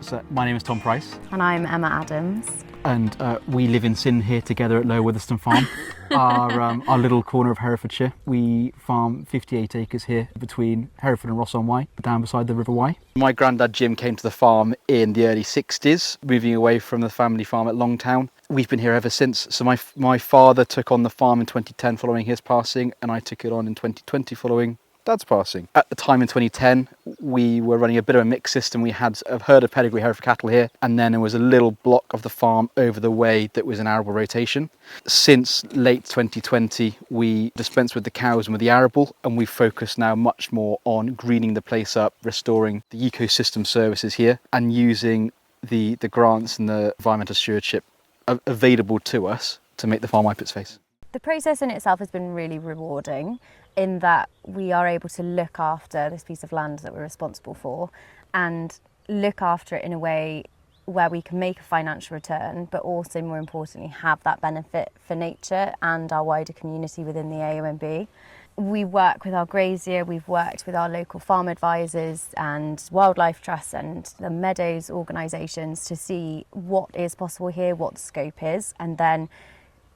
So my name is Tom Price. And I'm Emma Adams. And we live in Sin here together at Lower Witherston Farm, our little corner of Herefordshire. We farm 58 acres here between Hereford and Ross-on-Wye, down beside the River Wye. My granddad Jim came to the farm in the early 60s, moving away from the family farm at Longtown. We've been here ever since. So my father took on the farm in 2010 following his passing, and I took it on in 2020 following Dad's passing. At the time in 2010, we were running a bit of a mixed system. We had a herd of pedigree Hereford cattle here, and then there was a little block of the farm over the way that was an arable rotation. Since late 2020, we dispensed with the cows and with the arable, and we've focused now much more on greening the place up, restoring the ecosystem services here, and using the grants and the environmental stewardship available to us to make the farm wipe its face. The process in itself has been really rewarding in that we are able to look after this piece of land that we're responsible for and look after it in a way where we can make a financial return, but also more importantly have that benefit for nature and our wider community within the AONB. We work with our grazier, we've worked with our local farm advisors and wildlife trusts and the meadows organisations to see what is possible here, what the scope is, and then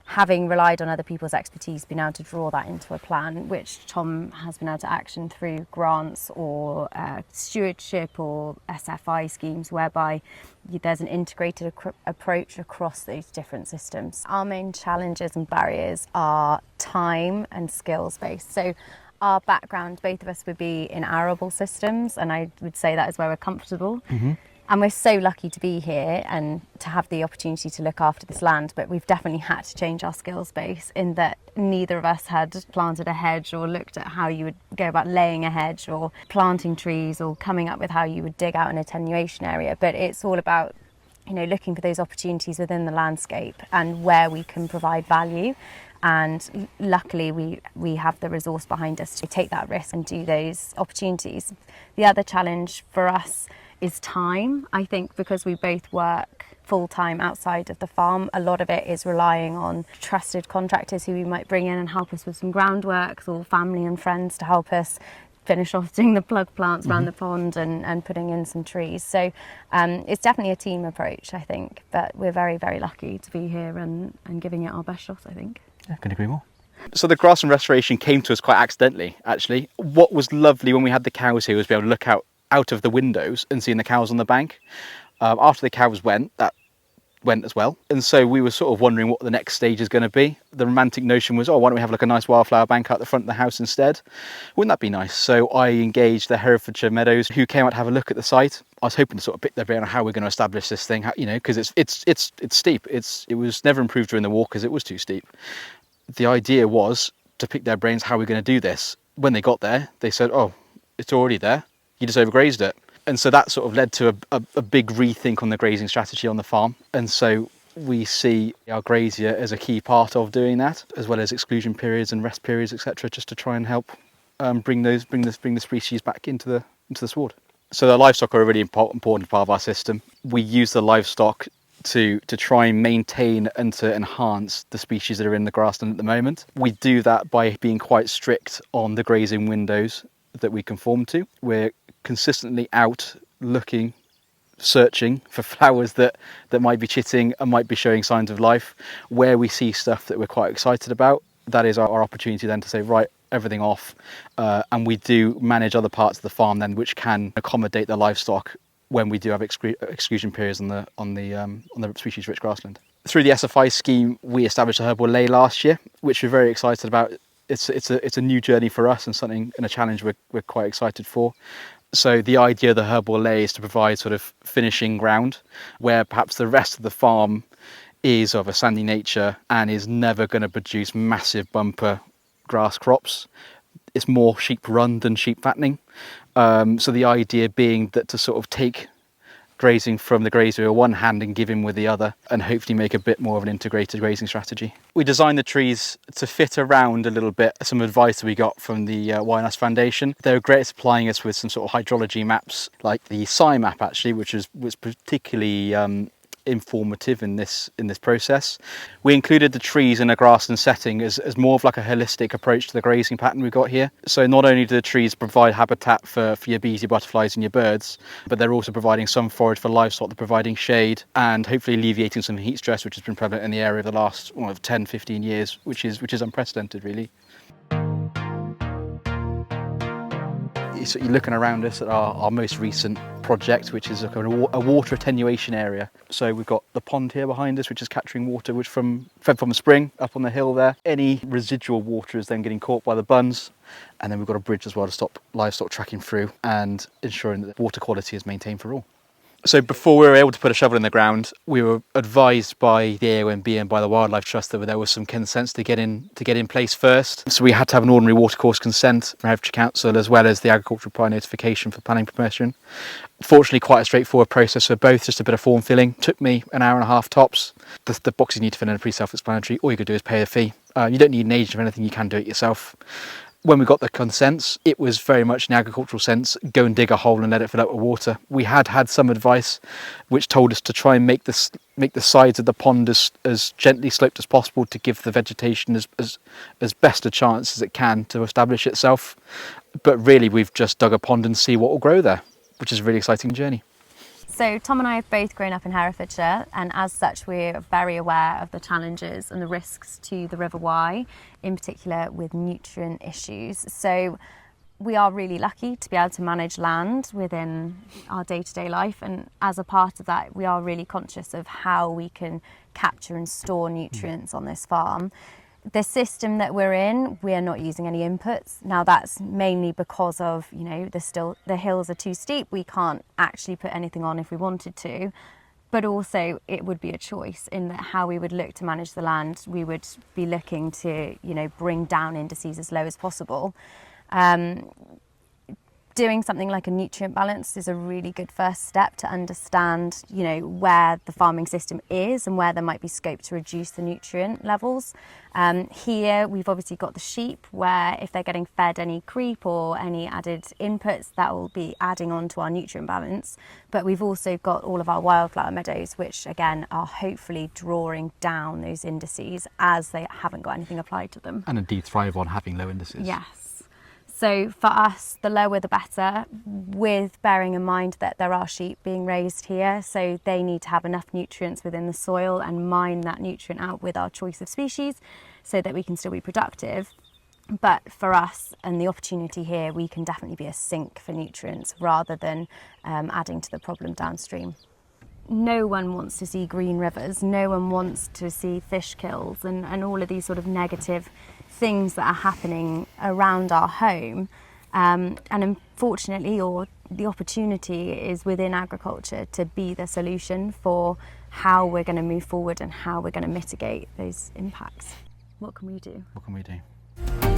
having relied on other people's expertise, being able to draw that into a plan, which Tom has been able to action through grants or stewardship or SFI schemes, whereby there's an integrated approach across those different systems. Our main challenges and barriers are time and skills based. So our background, both of us would be in arable systems, and I would say that is where we're comfortable. Mm-hmm. And we're so lucky to be here and to have the opportunity to look after this land, but we've definitely had to change our skills base in that neither of us had planted a hedge or looked at how you would go about laying a hedge or planting trees or coming up with how you would dig out an attenuation area. But it's all about, looking for those opportunities within the landscape and where we can provide value. And luckily we have the resource behind us to take that risk and do those opportunities. The other challenge for us is time. I think because we both work full-time outside of the farm, a lot of it is relying on trusted contractors who we might bring in and help us with some groundworks, or family and friends to help us finish off doing the plug plants around the pond and putting in some trees. So it's definitely a team approach, I think, but we're very, very lucky to be here and giving it our best shot, I think. I couldn't agree more. So the grassland restoration came to us quite accidentally, actually. What was lovely when we had the cows here was be able to look out of the windows and seeing the cows on the bank. After the cows went, that went as well. And so we were sort of wondering what the next stage is going to be. The romantic notion was, why don't we have like a nice wildflower bank out the front of the house instead? Wouldn't that be nice? So I engaged the Herefordshire Meadows, who came out to have a look at the site. I was hoping to sort of pick their brain on how we're going to establish this thing, because it's steep. It was never improved during the war because it was too steep. The idea was to pick their brains how we're going to do this. When they got there, they said, it's already there. You just overgrazed it. And so that sort of led to a big rethink on the grazing strategy on the farm. And so we see our grazier as a key part of doing that, as well as exclusion periods and rest periods, etc., just to try and help bring the species back into the sward. So the livestock are a really important part of our system. We use the livestock to try and maintain and to enhance the species that are in the grassland at the moment. We do that by being quite strict on the grazing windows that we conform to. We're consistently out looking, searching for flowers that might be chitting and might be showing signs of life. Where we see stuff that we're quite excited about, that is our opportunity then to say, right, everything off. And we do manage other parts of the farm then which can accommodate the livestock when we do have exclusion periods on the species-rich grassland. Through the SFI scheme, we established a herbal ley last year, which we're very excited about. It's a new journey for us and a challenge we're quite excited for. So the idea of the herbal ley is to provide sort of finishing ground where perhaps the rest of the farm is of a sandy nature and is never going to produce massive bumper grass crops. It's more sheep run than sheep fattening. So the idea being that to sort of take grazing from the grazier with one hand and give him with the other, and hopefully make a bit more of an integrated grazing strategy. We designed the trees to fit around a little bit some advice that we got from the YNS Foundation. They were great at supplying us with some sort of hydrology maps, like the SCI map actually, which was particularly informative in this process. We included the trees in a grassland setting as more of like a holistic approach to the grazing pattern we've got here. So not only do the trees provide habitat for your bees, your butterflies and your birds, but they're also providing some forage for livestock, they're providing shade and hopefully alleviating some heat stress which has been prevalent in the area the last 10-15 years, which is unprecedented really. So you're looking around us at our most recent project, which is a water attenuation area. So we've got the pond here behind us, which is capturing water fed from a spring up on the hill there. Any residual water is then getting caught by the bunds. And then we've got a bridge as well to stop livestock tracking through and ensuring that water quality is maintained for all. So before we were able to put a shovel in the ground, we were advised by the AONB and by the Wildlife Trust that there was some consents to get in place first. So we had to have an ordinary watercourse consent from Herefordshire Council as well as the agricultural prior notification for planning permission. Fortunately, quite a straightforward process for both, just a bit of form filling. Took me an hour and a half tops. The boxes you need to fill in are pretty self-explanatory. All you could do is pay a fee. You don't need an agent or anything, you can do it yourself. When we got the consents, it was very much in the agricultural sense, go and dig a hole and let it fill up with water. We had some advice which told us to try and make the sides of the pond as gently sloped as possible to give the vegetation as best a chance as it can to establish itself. But really we've just dug a pond and see what will grow there, which is a really exciting journey. So Tom and I have both grown up in Herefordshire, and as such we're very aware of the challenges and the risks to the River Wye, in particular with nutrient issues. So we are really lucky to be able to manage land within our day-to-day life, and as a part of that we are really conscious of how we can capture and store nutrients on this farm. The system that we're in, we're not using any inputs. Now that's mainly because of, the hills are too steep. We can't actually put anything on if we wanted to, but also it would be a choice in that how we would look to manage the land. We would be looking to, bring down indices as low as possible. Doing something like a nutrient balance is a really good first step to understand, where the farming system is and where there might be scope to reduce the nutrient levels. Here we've obviously got the sheep, where if they're getting fed any creep or any added inputs, that will be adding on to our nutrient balance. But we've also got all of our wildflower meadows, which again are hopefully drawing down those indices as they haven't got anything applied to them. And indeed thrive on having low indices. Yes. So for us, the lower the better, with bearing in mind that there are sheep being raised here, so they need to have enough nutrients within the soil and mine that nutrient out with our choice of species so that we can still be productive. But for us and the opportunity here, we can definitely be a sink for nutrients rather than adding to the problem downstream. No one wants to see green rivers, no one wants to see fish kills and all of these sort of negative things that are happening around our home. And unfortunately, or the opportunity is within agriculture to be the solution for how we're going to move forward and how we're going to mitigate those impacts. What can we do? What can we do?